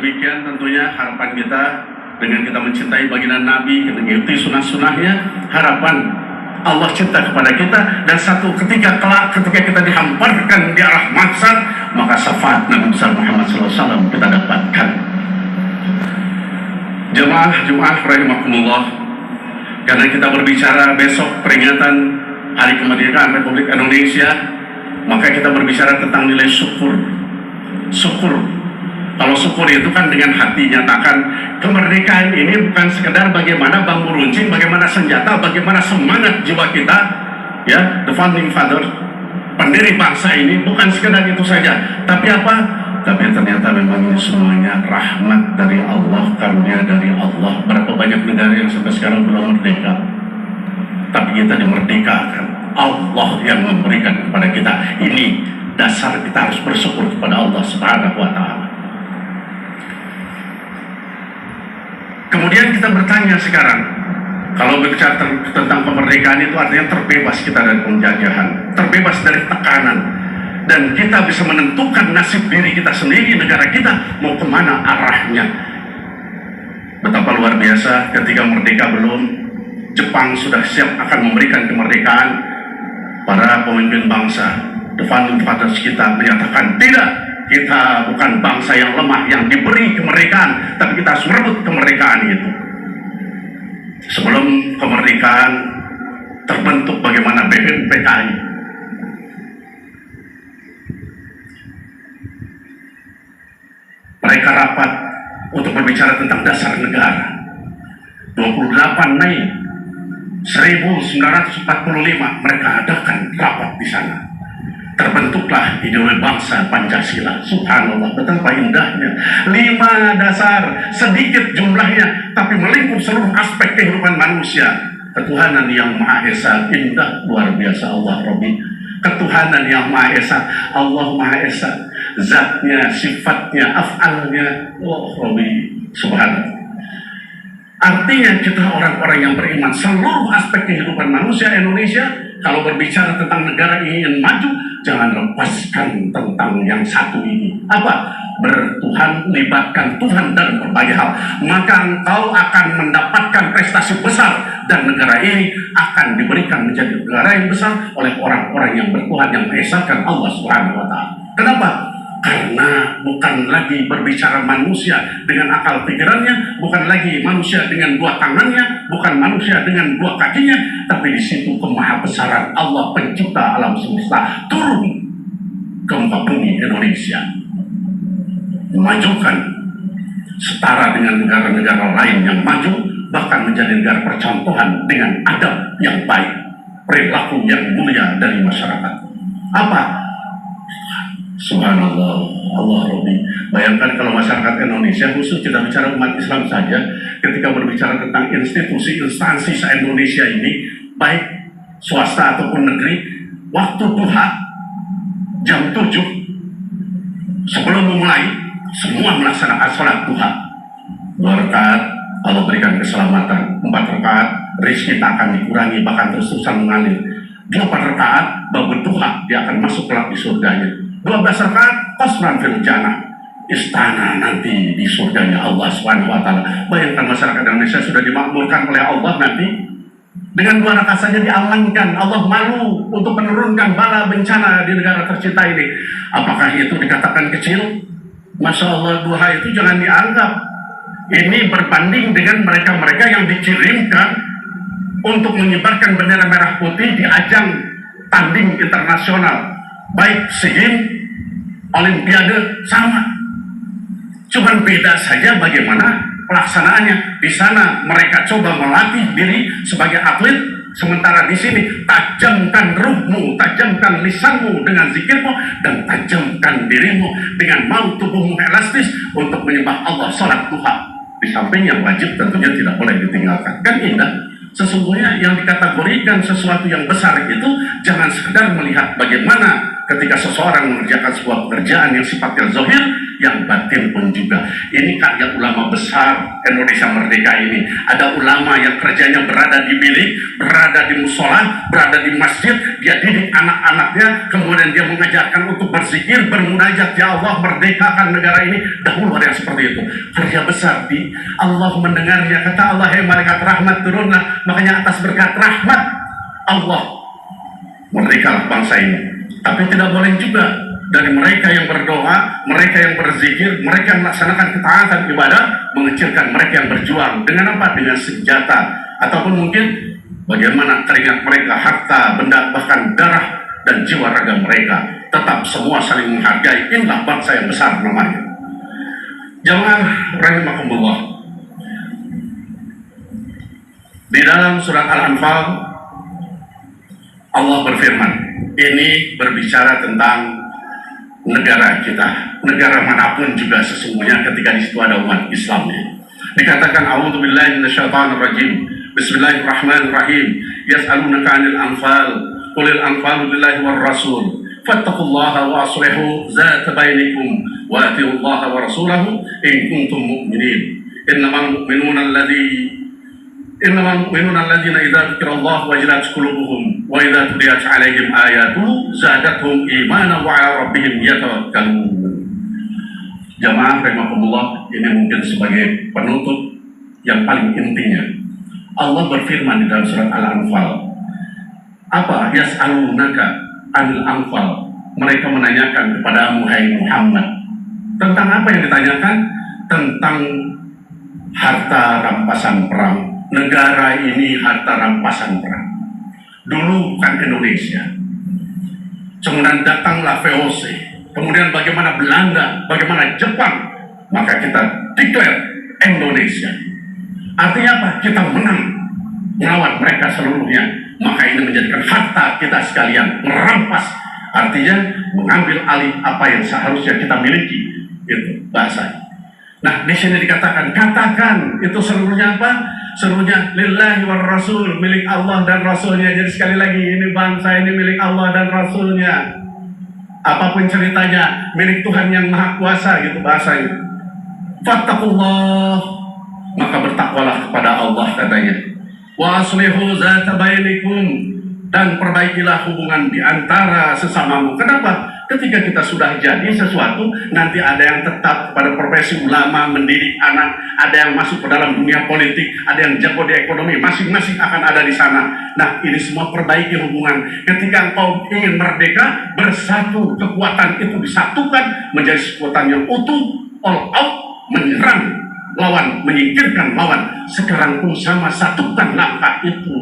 demikian tentunya harapan kita dengan kita mencintai baginda Nabi, kita mengikuti sunnah-sunnahnya, harapan Allah cinta kepada kita, dan satu ketika kelak ketika kita dihamparkan di arah mahsyar, maka syafaat Nabi besar Muhammad SAW kita dapatkan. Jemaah rahimakumullah, karena kita berbicara besok peringatan Hari Kemerdekaan Republik Indonesia, maka kita berbicara tentang nilai syukur. Kalau syukur itu kan dengan hati nyatakan kemerdekaan ini bukan sekedar bagaimana bambu runcing, bagaimana senjata, bagaimana semangat jiwa kita, ya, the founding father, pendiri bangsa ini bukan sekedar itu saja. Tapi apa? Tapi ternyata memang ini semuanya rahmat dari Allah, karunia dari Allah. Berapa banyak negara yang sampai sekarang belum merdeka, tapi kita dimerdekakan. Allah yang memberikan kepada kita. Ini dasar kita harus bersyukur kepada Allah Subhanahu wa Ta'ala. Kemudian kita bertanya sekarang, kalau berbicara tentang kemerdekaan itu artinya terbebas kita dari penjajahan, terbebas dari tekanan, dan kita bisa menentukan nasib diri kita sendiri, negara kita mau kemana arahnya. Betapa luar biasa ketika merdeka belum, Jepang sudah siap akan memberikan kemerdekaan. Para pemimpin bangsa, the founding fathers kita menyatakan tidak, kita bukan bangsa yang lemah yang diberi kemerdekaan, tapi kita harus merebut kemerdekaan itu. Sebelum kemerdekaan terbentuk bagaimana BMPKI, mereka rapat untuk berbicara tentang dasar negara. 28 Mei 1945 mereka adakan rapat di sana. Terbentuklah ideologi bangsa Pancasila. Subhanallah, betapa indahnya. 5 dasar, sedikit jumlahnya, tapi melingkup seluruh aspek kehidupan manusia. Ketuhanan yang Maha Esa, indah luar biasa Allah Rabbi. Ketuhanan yang Maha Esa, Allah Maha Esa, zatnya, sifatnya, af'alnya, Allah Rabbi. Subhanallah. Artinya kita orang-orang yang beriman, seluruh aspek kehidupan manusia Indonesia, kalau berbicara tentang negara ini ingin maju, jangan lepaskan tentang yang satu ini. Apa? Bertuhan, libatkan Tuhan dalam berbagai hal. Maka engkau akan mendapatkan prestasi besar, dan negara ini akan diberikan menjadi negara yang besar oleh orang-orang yang bertuhan, yang mengesahkan Allah Subhanahu wa Ta'ala. Kenapa? Karena bukan lagi berbicara manusia dengan akal pikirannya, bukan lagi manusia dengan 2 tangannya, bukan manusia dengan 2 kakinya, tapi di situ kemahabesaran Allah pencipta alam semesta turun ke muka bumi Indonesia, memajukan setara dengan negara-negara lain yang maju, bahkan menjadi negara percontohan dengan adab yang baik, perilaku yang mulia dari masyarakat. Apa? Subhanallah, Allah Rabbi. Bayangkan kalau masyarakat Indonesia, khusus kita bicara umat Islam saja, ketika berbicara tentang institusi, instansi se-Indonesia ini, baik swasta ataupun negeri, waktu duha jam 7 sebelum memulai, semua melaksanakan sholat duha. 2 rakaat Allah berikan keselamatan, 4 rakaat rezeki tak akan dikurangi, bahkan terus-terusan mengalir. 8 rakaat babu duha, dia akan masuk kelak di surganya. 12 rakaat qasran fil jannah, istana nanti di surganya Allah Subhanahu wa Ta'ala. Bayangkan masyarakat Indonesia sudah dimakmurkan oleh Allah nanti. Dengan 2 rakaat saja diamankan. Allah malu untuk menurunkan bala bencana di negara tercinta ini. Apakah itu dikatakan kecil? Masya Allah, duha itu jangan dianggap. Ini berbanding dengan mereka-mereka yang dikirimkan untuk mengibarkan bendera merah putih di ajang tanding internasional, baik SEA, Olimpiade, sama. Cuman beda saja bagaimana pelaksanaannya. Di sana mereka coba melatih diri sebagai atlet, sementara di sini tajamkan ruhmu, tajamkan lisanmu dengan zikirmu, dan tajamkan dirimu dengan mau tubuhmu elastis untuk menyembah Allah, salat duha. Di samping yang wajib tentunya tidak boleh ditinggalkan. Kan indah. Sesungguhnya yang dikategorikan sesuatu yang besar itu jangan sekedar melihat bagaimana ketika seseorang mengerjakan sebuah pekerjaan yang sifatnya zahir, yang batin pun juga. Ini karya ulama besar Indonesia Merdeka ini. Ada ulama yang kerjanya berada di bilik, berada di musola, berada di masjid, dia didik anak-anaknya, kemudian dia mengajarkan untuk berzikir, bermunajat, ya Allah merdekakan negara ini. Dahulu ada yang seperti itu. Kerja besar di Allah mendengarnya, kata Allah, hei malaikat rahmat turunlah, makanya atas berkat rahmat Allah merdekalah bangsa ini. Tapi tidak boleh juga dari mereka yang berdoa, mereka yang berzikir, mereka yang melaksanakan ketaatan ibadah, mengecilkan mereka yang berjuang. Dengan apa? Dengan senjata. Ataupun mungkin bagaimana keringat mereka, harta, benda, bahkan darah dan jiwa raga mereka. Tetap semua saling menghargai. Inilah bangsa yang besar namanya. Jamaah rahimakumullah. Di dalam surat Al-Anfal, Allah berfirman, ini berbicara tentang negara kita, negara manapun juga sesungguhnya ketika di situ ada umat Islamnya. Dikatakan a'udzubillahi minasyaitonir rajim. Bismillahirrahmanirrahim. Yas'alunaka 'anil anfal. Qulil anfalu lillahi war rasul. Fattaqullaha wa aslihu dzata bainakum wa atiullaha wa rasulahu in kuntum mu'minin. Innamal mu'minuna alladzina idza dzukirallahu wajilat qulubuhum wa idza tuliyat 'alaihim ayatuhu zadatuhum imanan wa 'ala rabbihim yatawakkalun. Jamaah rahimakumullah, ini mungkin sebagai penutup yang paling intinya. Allah berfirman di dalam surat Al-Anfal. Apa? Yas'alunaka 'anil anfal. Mereka menanyakan kepada Muhammad. Tentang apa yang ditanyakan? Tentang harta rampasan perang. Negara ini harta rampasan perang. Dulu bukan Indonesia. Kemudian datanglah VOC. Kemudian bagaimana Belanda, bagaimana Jepang. Maka kita declare Indonesia. Artinya apa? Kita menang melawan mereka seluruhnya. Maka ini menjadikan harta kita sekalian. Merampas. Artinya mengambil alih apa yang seharusnya kita miliki. Itu bahasa. Nah, di sini dikatakan, katakan itu seluruhnya apa? Seluruhnya lillahi war rasul, milik Allah dan rasulnya. Jadi sekali lagi, ini bangsa ini milik Allah dan rasulnya. Apapun ceritanya, milik Tuhan yang maha kuasa, gitu bahasanya. Fattaqullah, maka bertakwalah kepada Allah katanya. Wa aslihu dzata bainikum, dan perbaikilah hubungan di antara sesamamu. Kenapa? Ketika kita sudah jadi sesuatu, nanti ada yang tetap pada profesi ulama, mendidik anak, ada yang masuk ke dalam dunia politik, ada yang jago di ekonomi, masing-masing akan ada di sana. Nah, ini semua perbaiki hubungan. Ketika engkau ingin merdeka, bersatu, kekuatan itu disatukan menjadi kekuatan yang utuh, all out, menyerang lawan, menyingkirkan lawan. Sekarang pun sama, satukan langkah itu.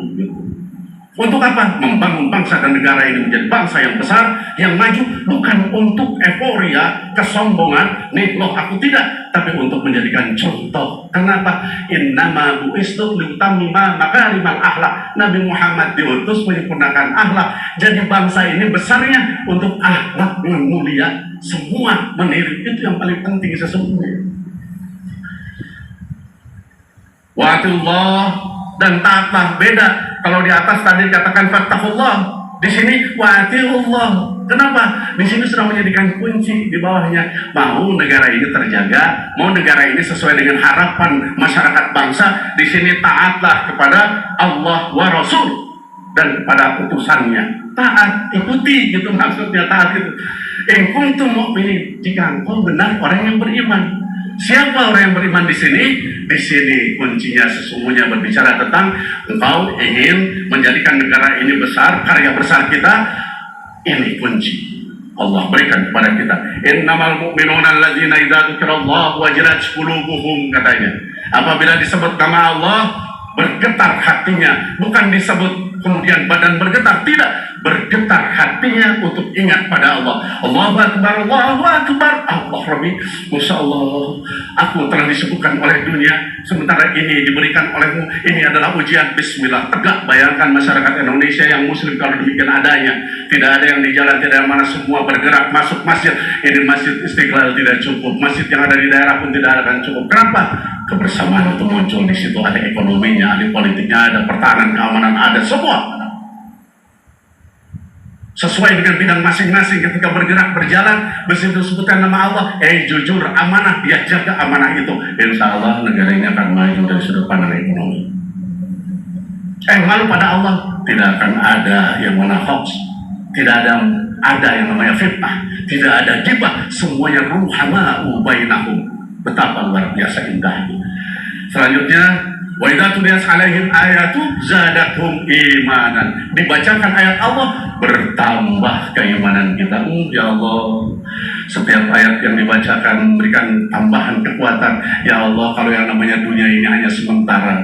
Untuk apa? Membangun bangsa dan negara ini menjadi bangsa yang besar, yang maju, bukan untuk euforia, kesombongan, nih loh aku tidak, tapi untuk menjadikan contoh. Kenapa? Innama bu'istu liutammima makarimal akhlak. Nabi Muhammad diutus menyempurnakan akhlak. Jadi bangsa ini besarnya untuk akhlak yang mulia, semua meniru. Itu yang paling penting sesungguhnya. Wa'atullah, dan taatlah. Beda. Kalau di atas tadi dikatakan fattaqullah, di sini wa'atiullah. Kenapa? Di sini sudah menjadikan kunci di bawahnya. Mau negara ini terjaga, mau negara ini sesuai dengan harapan masyarakat bangsa, di sini taatlah kepada Allah wa Rasul dan kepada utusannya. Taat, ikuti, gitu maksudnya taat itu. In kuntum mu'minin, jika engkau benar orang yang beriman. Siapa orang yang beriman di sini? Di sini kuncinya sesungguhnya berbicara tentang engkau ingin menjadikan negara ini besar, karya besar kita. Ini kunci Allah berikan kepada kita. Innamal mu'minuna alladzina idza dzukirallahu wajilat qulubuhum, katanya. Apabila disebut nama Allah, bergetar hatinya. Bukan disebut kemudian badan bergetar, tidak. Bergetar hatinya untuk ingat pada Allah. Allahu Akbar, Allahu Akbar, Allah Rabbi. Masya Allah, aku telah disebutkan oleh dunia, sementara ini diberikan olehmu. Ini adalah ujian. Bismillah. Tegak bayangkan masyarakat Indonesia yang muslim kalau demikian adanya. Tidak ada yang di jalan, tidak ada mana, semua bergerak masuk masjid. Ini masjid Istiqlal tidak cukup, masjid yang ada di daerah pun tidak akan cukup. Kenapa? Kebersamaan itu muncul di situ. Ada ekonominya, ada politiknya, ada pertahanan, keamanan, ada semua. sesuai dengan bidang masing-masing. Ketika bergerak berjalan sebutkan nama Allah, jujur, amanah, dia jaga amanah itu, insya Allah negara ini akan maju dari sudut pandang ekonomi. Malu pada Allah, tidak akan ada yang mana hoax, tidak ada yang namanya fitnah, tidak ada gibah, semuanya ruhama'u bainahum. Betapa luar biasa indahnya. Selanjutnya, wa idza tuliyat alaihim ayatu zadathum imanan. Dibacakan ayat Allah, bertambah keimanan kita. Ya Allah, setiap ayat yang dibacakan memberikan tambahan kekuatan. Ya Allah, kalau yang namanya dunia ini hanya sementara.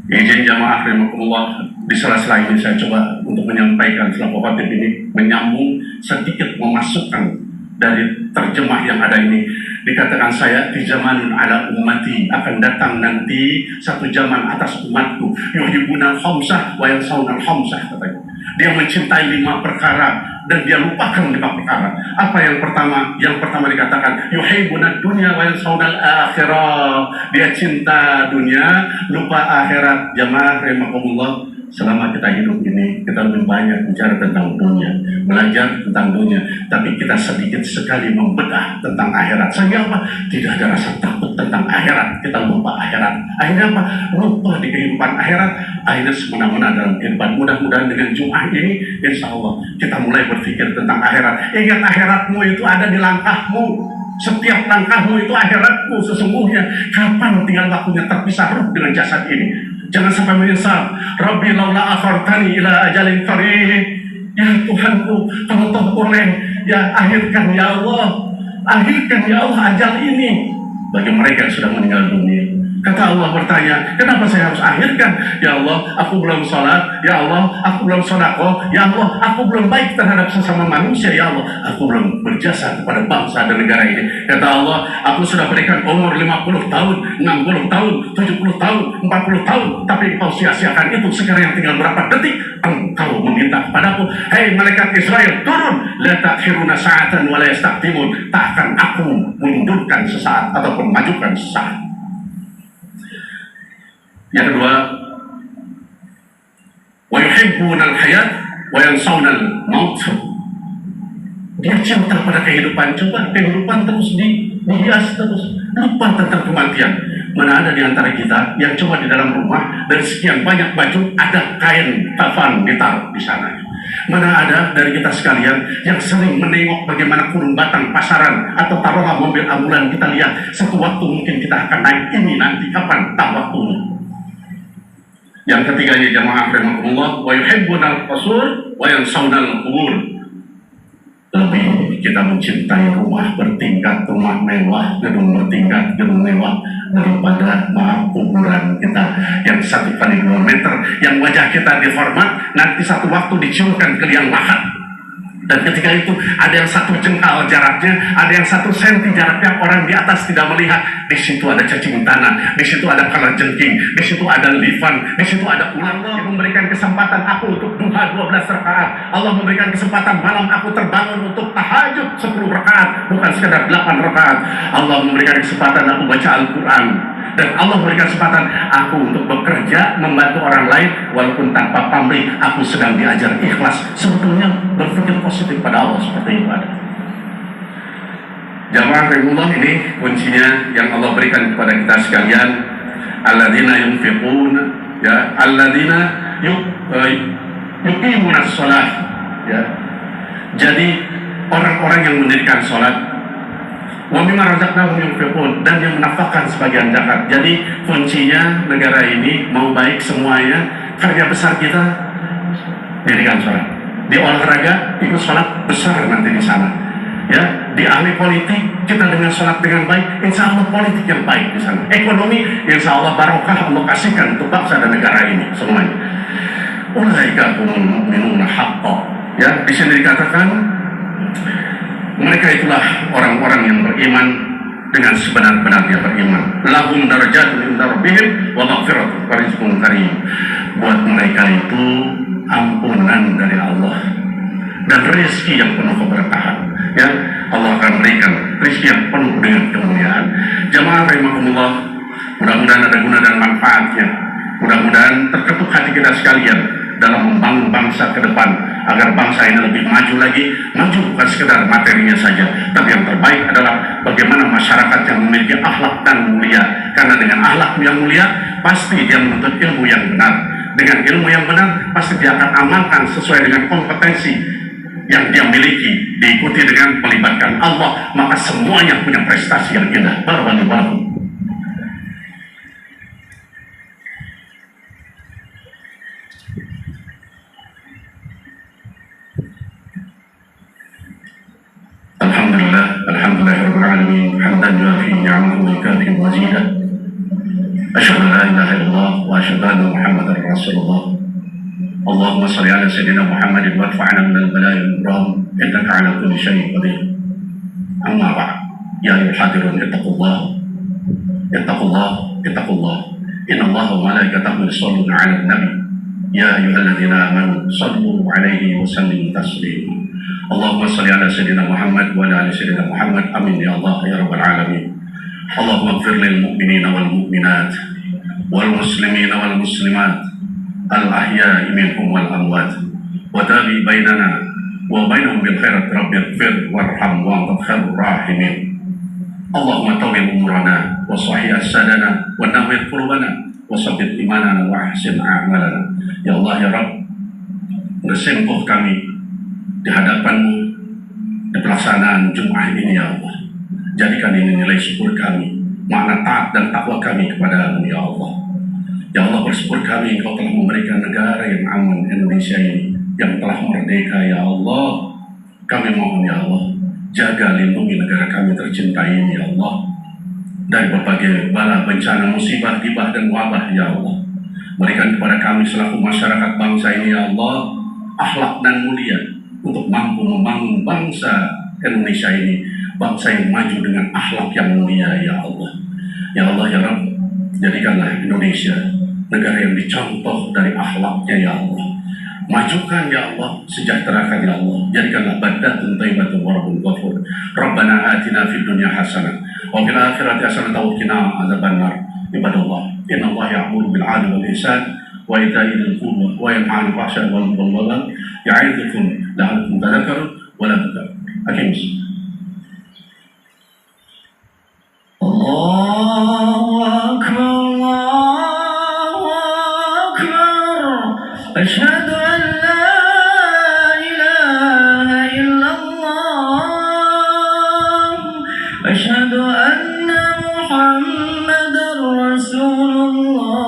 Izin jamaah rahimakumullah, di sela-sela ini saya coba untuk menyampaikan selama khotib ini, menyambung sedikit, memasukkan dari terjemah yang ada ini. Dikatakan saya di zamanun ala ummati, akan datang nanti satu zaman atas umatku, yuhibbunal khamsah wa yansawunal khamsah, katanya. Dia mencintai 5 perkara dan dia lupakan 5 perkara. Apa yang pertama? Yang pertama dikatakan yuhibbunad dunya wa yansawunal akhirah. Dia cinta dunia, lupa akhirat. Jamaah rahimakumullah, selama kita hidup ini, kita lebih banyak bicara tentang dunia, belajar tentang dunia, tapi kita sedikit sekali membedah tentang akhirat. Sehingga apa? Tidak ada rasa takut tentang akhirat, kita lupa akhirat. Akhirnya apa? Lupa di kehidupan akhirat, akhirnya semena-mena dalam kehidupan. Mudah-mudahan dengan Jumat ini, insya Allah kita mulai berpikir tentang akhirat. Ingat, akhiratmu itu ada di langkahmu. Setiap langkahmu itu akhiratmu sesungguhnya. Kapan tinggal waktunya terpisah ruh dengan jasad ini? Jangan sampai menyesal. Rabbi laula akhartani ila ajalin qarib. Ya Tuhanku, kalau toh boleh, ya akhirkan ya Allah. Akhirkan ya Allah ajal ini bagi mereka yang sudah meninggal dunia. Kata Allah bertanya, kenapa saya harus akhirkan? Ya Allah, aku belum sholat. Ya Allah, aku belum sedekah. Ya Allah, aku belum baik terhadap sesama manusia. Ya Allah, aku belum berjasa kepada bangsa dan negara ini. Kata Allah, aku sudah berikan umur 50 tahun, 60 tahun, 70 tahun, 40 tahun, tapi engkau sia-siakan itu. Sekarang yang tinggal berapa detik, engkau meminta kepadaku, hei malaikat Israel, turun. La takhiruna sa'atan wa la yastaqtimun. Tak akan aku mundurkan sesaat ataupun majukan sesaat. Yang kedua, wa yuhibbunal hayat wa yansawunal maut. Dia cinta pada kehidupan. Coba kehidupan terus dihias terus, lupa tentang kematian. Mana ada di antara kita yang coba di dalam rumah dari sekian banyak baju ada kain kafan ditaruh di sana? Mana ada dari kita sekalian yang sering menengok bagaimana kurung batang pasaran atau taruhlah mobil ambulan, kita lihat satu waktu mungkin kita akan naik ini, nanti kapan tak waktunya. Yang ketiganya jamaah rahimakumullah, wa yuhibbunal qusur wa yansawunal qubur. Lebih kita mencintai rumah bertingkat, rumah mewah, gedung bertingkat, gedung mewah, daripada kuburan kita yang 1 kali 2 meter, yang wajah kita dihormat, nanti satu waktu diciumkan ke liang lahat. Dan ketika itu ada yang 1 jengkal jaraknya, ada yang 1 senti jaraknya, orang di atas tidak melihat. Di situ ada cacing tanah, di situ ada kalajengking, di situ ada lifan, di situ ada ular. Allah memberikan kesempatan aku untuk duha 12 rakaat. Allah memberikan kesempatan malam aku terbangun untuk tahajud 10 rakaat, bukan sekedar 8 rakaat. Allah memberikan kesempatan aku baca Al-Quran. Dan Allah memberikan kesempatan aku untuk bekerja, membantu orang lain, walaupun tanpa pamrih, aku sedang diajar ikhlas. Sebetulnya berpikir positif pada Allah seperti itu ada. Jamaah rahimahullah, ini kuncinya yang Allah berikan kepada kita sekalian. Alladzina yunfiqun, ya, alladzina yuqimunas shalah, ya. Jadi orang-orang yang mendirikan salat, wa mimma razaqnahum yunfiqun, dan yang menafkahkan sebagian zakat. Jadi kuncinya negara ini mau baik semuanya, karya besar kita dirikan sholat. Di olahraga ikut sholat besar nanti di sana. Ya, di ahli politik kita dengan sholat dengan baik, insya Allah politik yang baik di sana. Ekonomi, insya Allah barokah Allah kasihkan untuk bangsa dan negara ini semuanya. Ulaika humul mu'minuna haqqan. Ya, di sini dikatakan mereka itulah orang-orang yang beriman dengan sebenar-benarnya beriman. Lahum darajatun inda rabbihim wa maghfiratun wa rizqun karim. Buat mereka itu ampunan dari Allah dan rezeki yang penuh keberkahan. Ya, Allah akan berikan rezeki yang penuh dengan kemuliaan. Jamaah rahimakumullah, mudah-mudahan ada guna dan manfaatnya. Mudah-mudahan terketuk hati kita sekalian dalam membangun bangsa ke depan. agar bangsa ini lebih maju lagi. Maju bukan sekedar materinya saja, tapi yang terbaik adalah bagaimana masyarakat yang memiliki akhlak dan mulia. Karena dengan akhlak yang mulia, pasti dia menuntut ilmu yang benar. Dengan ilmu yang benar, pasti dia akan amalkan sesuai dengan kompetensi yang dia miliki, diikuti dengan melibatkan Allah, maka semuanya punya prestasi yang indah. Barakallahu. Alhamdulillahirabbil alamin, hamdan yuafi ni'amahu wa yukafi mazidah. Asyhadu an la ilaha illallah wa asyhadu anna Muhammadar Rasulullah. Allahumma shalli ala sayyidina Muhammadin wa adfa'na minal bala'i wal ibrahim innaka ala kulli syai'in qadir. Amma ba'd, ya ayyuhal hadirun ittaqullah ittaqullah. Inna Allaha wa malaikatahu yusholluna 'alan nabi. Ya ayyuhalladzina amanu shallu 'alaihi wa sallimu taslima. Allahumma shalli ala sayyidina Muhammad wa ala ali sayyidina Muhammad. Amin ya Allah ya rabbal alamin. Allahumma ighfir lil mu'minina wal mu'minat wal muslimina wal muslimat al-ahya'i minhum wal amwat wa tabi bainana wa bainahum bil khairat rabbighfir warham wa anta khairur rahimin. Allahumma tawil umurana wa sahih asadana wa nawwir qulubana wa sabbit imanana wa ahsin a'malana. Ya Allah ya Rabb, bersembuh kami di hadapan-Mu di pelaksanaan Jumat ini ya Allah. Jadikan ini nilai syukur kami, makna taat dan takwa kami kepada-Mu ya Allah. Ya Allah, bersyukur kami Engkau telah memberikan negara yang aman, Indonesia ini, yang telah merdeka ya Allah. Kami mohon ya Allah, jaga lindungi negara kami tercinta ini ya Allah, dari berbagai bala, bencana, musibah, gibah dan wabah ya Allah. Berikan kepada kami selaku masyarakat bangsa ini ya Allah, akhlak dan mulia untuk mampu membangun bangsa Indonesia ini, bangsa yang maju dengan akhlak yang mulia ya Allah. Ya Allah ya Rabb, jadikanlah Indonesia negara yang dicontoh dari akhlaknya ya Allah. Majukan ya Allah, sejahterakan ya Allah. Jadikanlah badatun thayyibatun wa rabbun ghafur. Rabbana atina fid dunya hasanah wa fil akhirati hasanah wa qina adzabannar. Ibadallah, innallaha ya'muru bil 'adli wal ihsan wa ita'i dzil qurba wa yanha 'anil fahsya'i wal munkari ya'idukum la'allakum tadhakkarun wa la tadhakkarun. Allahu akbar, Allahu akbar. Asyhadu an la ilaha illallah. Asyhadu anna Muhammadar Rasulullah.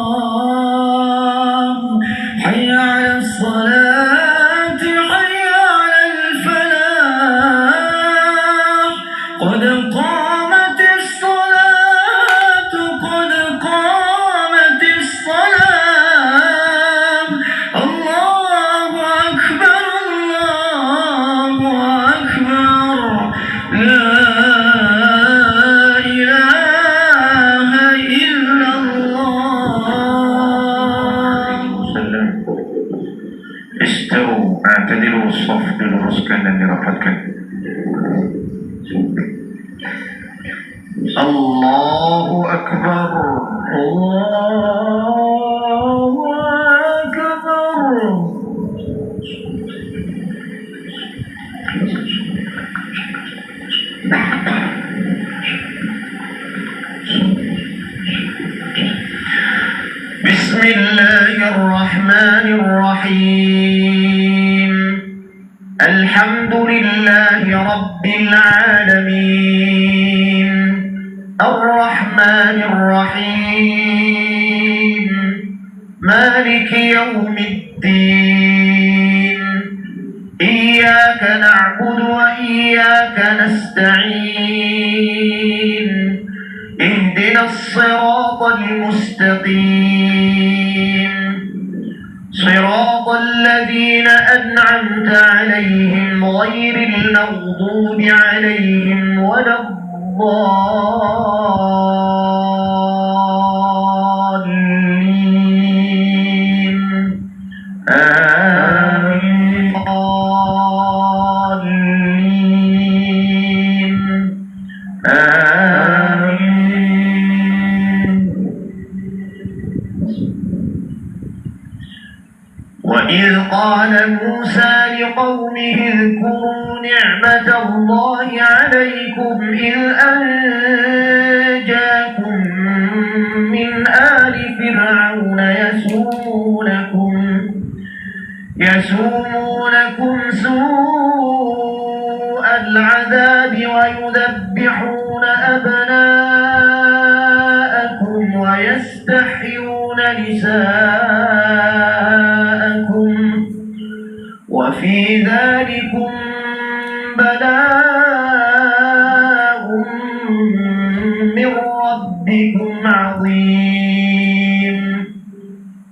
Hayya 'alas salati, hayya 'alal falah. Qad qamatis salatu, qad qamatis salah. Allahu akbar, Allahu akbar. La ilaha illallah. Istawu, a'tadilu, safdu, luruskan dan dirapatkan. Allahu akbar, Allahu akbar. Bismillahirrahmanirrahim. Alhamdulillahi rabbil alamin. Ar-Rahmanir Rahim. Maliki yawmiddin. Iyyaka na'budu wa iyyaka nasta'in. Ihdinas siratal mustaqim. Siratal ladzina an'amta 'alaihim ghairil maghdubi 'alaihim waladdallin. Amin. Amin. وإذ قال موسى لقومه اذكروا نعمة الله عليكم إذ أنجاكم من آل فرعون يسومونكم سوء العذاب ويذبحون أبناءكم ويستحيون نساءكم وفي ذلكم بلاء من ربكم عظيم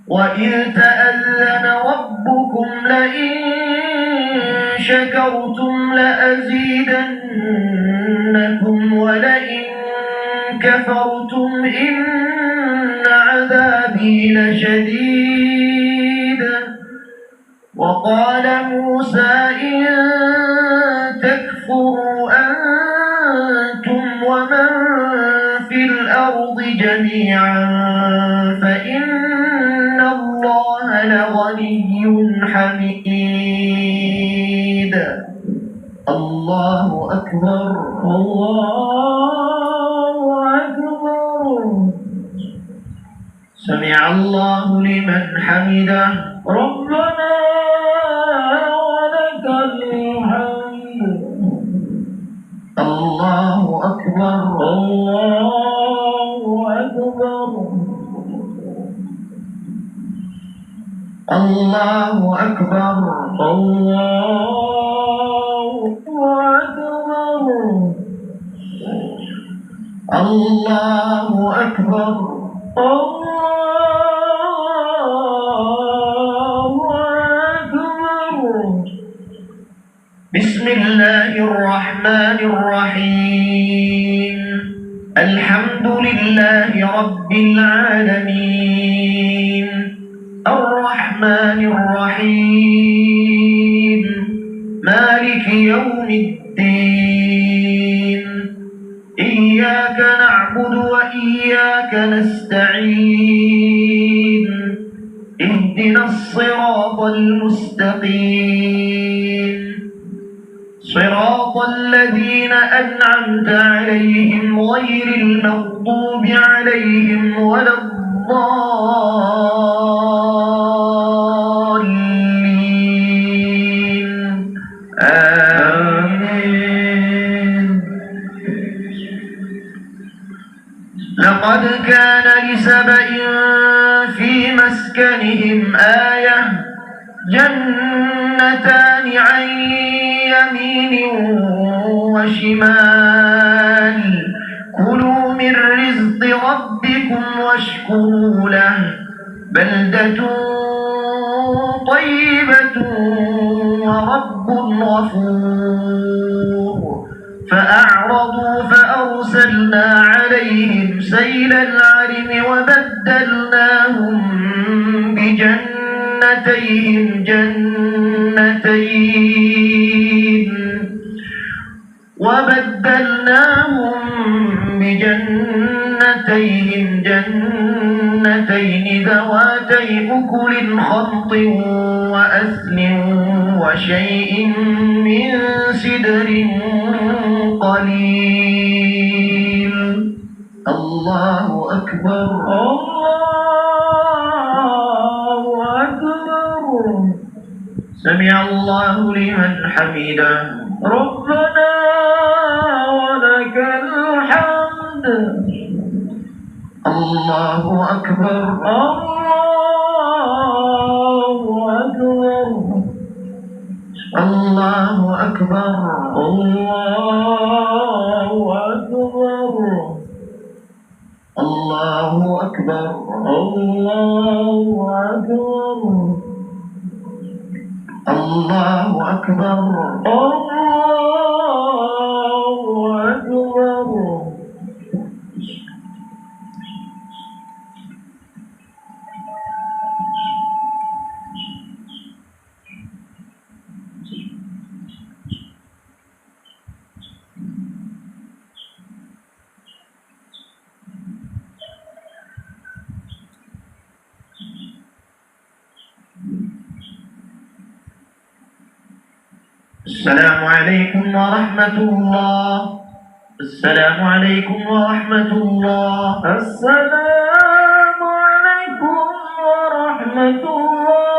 وإذ تأذن ربكم لئن شكرتم لأزيدنكم ولئن كفرتم إن عذابي لشديد وقال موسى إن تكفروا أنتم ومن في الأرض جميعا فإن الله لغني حميد الله أكبر الله أكبر سمع الله لمن حمده ربنا ولك الحمد الله أكبر الله أكبر الله أكبر الله أكبر الله أكبر الله أكبر بسم الله الرحمن الرحيم الحمد لله رب العالمين الرحمن الرحيم مالك يوم الدين إياك نعبد وإياك نستعين اهدنا الصراط المستقيم صراط الذين أنعمت عليهم غير المغضوب عليهم ولا الضالين آمين لقد كان لسبإ في مسكنهم آية جنتان عن يمين وشمال كلوا من رزق ربكم واشكروا له بلدة طيبة ورب غفور فأعرضوا فأرسلنا عليهم سيل العرم وبدلناهم بجنتين جنتين ذواتي أكل خمط وأثل وشيء من سدر قليل الله أكبر الله أكبر سمع الله لمن حمده ربنا ولك الحمد الله أكبر الله أكبر الله أكبر الله أكبر الله أكبر الله أكبر الله أكبر الله أكبر السلام عليكم ورحمة الله. السلام عليكم ورحمة الله. السلام عليكم ورحمة الله.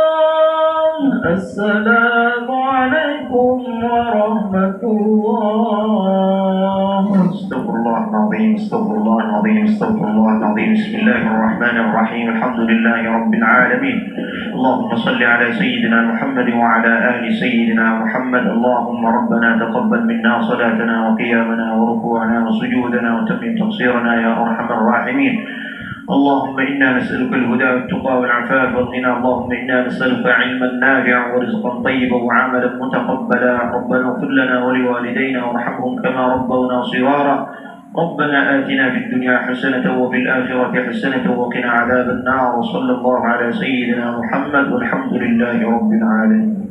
السلام عليكم ورحمة الله. استغفر الله العظيم. استغفر الله العظيم. استغفر الله العظيم. بسم الله الرحمن الرحيم. الحمد لله رب العالمين. اللهم صل على سيدنا محمد وعلى آل سيدنا محمد. اللهم ربنا تقبل منا صلاتنا وقيامنا وركوعنا وسجودنا وتمم تقصيرنا يا أرحم الراحمين. اللهم إنا نسألك الهدى والتقى والعفاف والغنى. اللهم إنا نسألك علما نافعا ورزقا طيبا وعملا متقبلا. ربنا اغفر لنا ولوالدينا وارحمهم كما ربونا صغارا. ربنا آتنا في الدنيا حسنة وفي الآخرة حسنة وقنا عذاب النار. وصلى الله على سيدنا محمد والحمد لله رب العالمين.